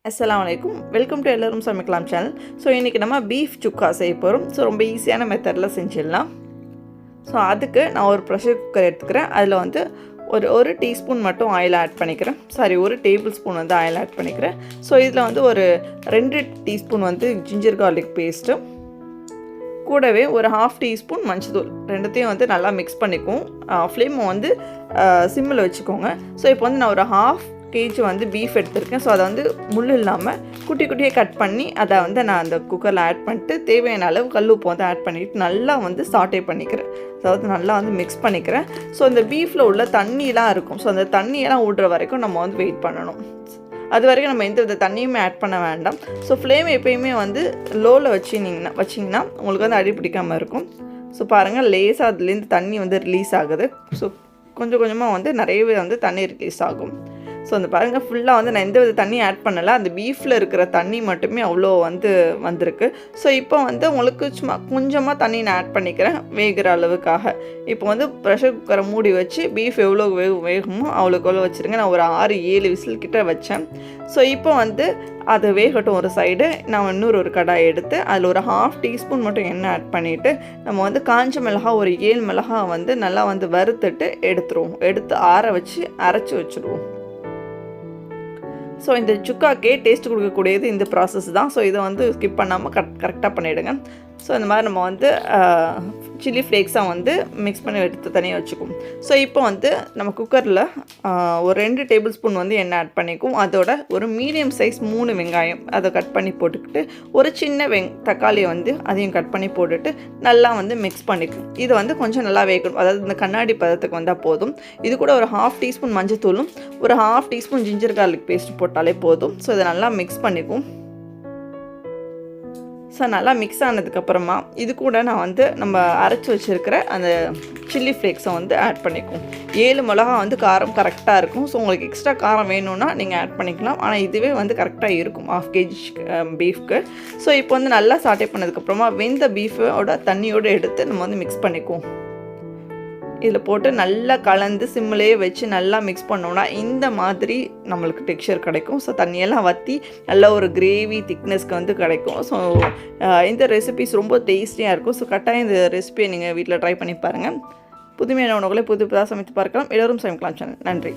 அஸ்ஸலாமு அலைக்கும். Welcome to எல்லோரும் சமைக்கலாம் சேனல். ஸோ இன்றைக்கி நம்ம பீஃப் சுக்கா செய்ய போகிறோம். ஸோ ரொம்ப ஈஸியான மெத்தடில் செஞ்சிடலாம். ஸோ அதுக்கு நான் ஒரு ப்ரெஷர் குக்கர் எடுத்துக்கிறேன். அதில் வந்து ஒரு டீஸ்பூன் மட்டும் ஆயில் ஆட் பண்ணிக்கிறேன். ஒரு டேபிள் ஸ்பூன் வந்து ஆயில் ஆட் பண்ணிக்கிறேன். ஸோ இதில் வந்து ஒரு 2 டீஸ்பூன் வந்து ஜிஞ்சர் கார்லிக் பேஸ்ட்டு, கூடவே ஒரு 1/2 டீஸ்பூன் மஞ்சள் ரெண்டுத்தையும் வந்து நல்லா மிக்ஸ் பண்ணிக்குவோம். ஃப்ளேமை வந்து சிம்மில் வச்சுக்கோங்க. ஸோ இப்போ வந்து நான் ஒரு 1/2 kg வந்து பீஃப் எடுத்திருக்கேன். ஸோ அதை வந்து முள் இல்லாமல் குட்டி குட்டியாக கட் பண்ணி அதை வந்து நான் அந்த குக்கரில் ஆட் பண்ணிட்டு தேவையான அளவு கல்லுப்பு வந்து ஆட் பண்ணிவிட்டு நல்லா வந்து சாட்டே பண்ணிக்கிறேன். அதாவது நல்லா வந்து மிக்ஸ் பண்ணிக்கிறேன். ஸோ அந்த பீஃபில் உள்ள தண்ணியெலாம் இருக்கும். ஸோ அந்த தண்ணியெல்லாம் விடுற வரைக்கும் நம்ம வந்து வெயிட் பண்ணணும். அது வரைக்கும் நம்ம எந்த வித தண்ணியுமே ஆட் பண்ண வேண்டாம். ஸோ ஃப்ளேம் எப்பயுமே வந்து லோவில் வச்சிங்கன்னா உங்களுக்கு வந்து அடி பிடிக்காமல் இருக்கும். ஸோ பாருங்கள், லேசாக அதுலேருந்து தண்ணி வந்து ரிலீஸ் ஆகுது. ஸோ கொஞ்சம் கொஞ்சமாக வந்து நிறையவே வந்து தண்ணி ரிலீஸ் ஆகும். ஸோ அந்த பாருங்கள், ஃபுல்லாக வந்து நான் எந்த வித தண்ணி ஆட் பண்ணலை. அந்த பீஃபில் இருக்கிற தண்ணி மட்டுமே அவ்வளோ வந்து வந்திருக்கு. ஸோ இப்போ வந்து உங்களுக்கு சும்மா கொஞ்சமாக தண்ணி நான் ஆட் பண்ணிக்கிறேன் வேகிற அளவுக்காக. இப்போ வந்து ப்ரெஷர் குக்கரை மூடி வச்சு பீஃப் எவ்வளோ வேகுமோ அவ்வளோக்கு வச்சுருங்க. நான் ஒரு 6-7 விசில் கிட்ட வச்சேன். ஸோ இப்போ வந்து அது வேகட்டும். ஒரு சைடு நான் இன்னொரு கடாய் எடுத்து அதில் ஒரு 1/2 டீஸ்பூன் மட்டும் எண்ணெய் ஆட் பண்ணிவிட்டு நம்ம வந்து காஞ்ச மிளகாய் ஒரு 7 மிளகாய் வந்து நல்லா வந்து வறுத்துட்டு எடுத்து ஆற வச்சு அரைச்சி வச்சுடுவோம். ஸோ இந்த சுக்காக்கே டேஸ்ட் கொடுக்கக்கூடியது இந்த ப்ராசஸ் தான். ஸோ இதை வந்து ஸ்கிப் பண்ணாமல் கரெக்டாக பண்ணிவிடுங்க. ஸோ இந்த மாதிரி நம்ம வந்து சில்லி ஃப்ளேக்ஸாக வந்து மிக்ஸ் பண்ணி எடுத்து தனியாக வச்சுக்குவோம். ஸோ இப்போ வந்து நம்ம குக்கரில் ஒரு 2 டேபிள் ஸ்பூன் வந்து எண்ணெய் ஆட் பண்ணிக்குவோம். அதோட ஒரு மீடியம் சைஸ் 3 வெங்காயம் அதை கட் பண்ணி போட்டுக்கிட்டு ஒரு சின்ன தக்காளியை வந்து அதையும் கட் பண்ணி போட்டுட்டு நல்லா வந்து மிக்ஸ் பண்ணிக்குவோம். இது வந்து கொஞ்சம் நல்லா வேகணும். அதாவது இந்த கண்ணாடி பதத்துக்கு வந்தால் போதும். இது கூட ஒரு 1/2 டீஸ்பூன் மஞ்சத்தூளும் ஒரு 1/2 டீஸ்பூன் ஜிஞ்சர் கார்லிக் பேஸ்ட் போட்டாலே போதும். ஸோ இதை நல்லா மிக்ஸ் பண்ணிக்குவோம். ஸோ நல்லா மிக்ஸ் ஆனதுக்கப்புறமா இது கூட நான் வந்து நம்ம அரைச்சி வச்சுருக்கிற அந்த சில்லி ஃப்ளேக்ஸை வந்து ஆட் பண்ணிக்குவோம். 7 மிளகா வந்து காரம் கரெக்டாக இருக்கும். ஸோ உங்களுக்கு எக்ஸ்ட்ரா காரம் வேணும்னா நீங்கள் ஆட் பண்ணிக்கலாம். ஆனால் இதுவே வந்து கரெக்டாக இருக்கும் 1/2 kg பீஃப்க்கு. ஸோ இப்போ வந்து நல்லா சாட்டே பண்ணதுக்கப்புறமா வெந்த பீஃபோட தண்ணியோடு எடுத்து நம்ம வந்து மிக்ஸ் பண்ணிக்குவோம். இதில் போட்டு நல்லா கலந்து சிம்மிலேயே வச்சு நல்லா மிக்ஸ் பண்ணோன்னா இந்த மாதிரி நம்மளுக்கு டெக்ஸ்சர் கிடைக்கும். ஸோ தண்ணியெல்லாம் வற்றி நல்ல ஒரு கிரேவி திக்னஸ்க்கு வந்து கிடைக்கும். ஸோ இந்த ரெசிபிஸ் ரொம்ப டேஸ்டியாக இருக்கும். ஸோ கட்டாயம் இந்த ரெசிபியை நீங்கள் வீட்டில் ட்ரை பண்ணி பாருங்கள். புதுமையான உணவுகளை புதுசாக சமைத்து பார்க்கலாம். எல்லோரும் சமைக்கலாம் சேனல். நன்றி.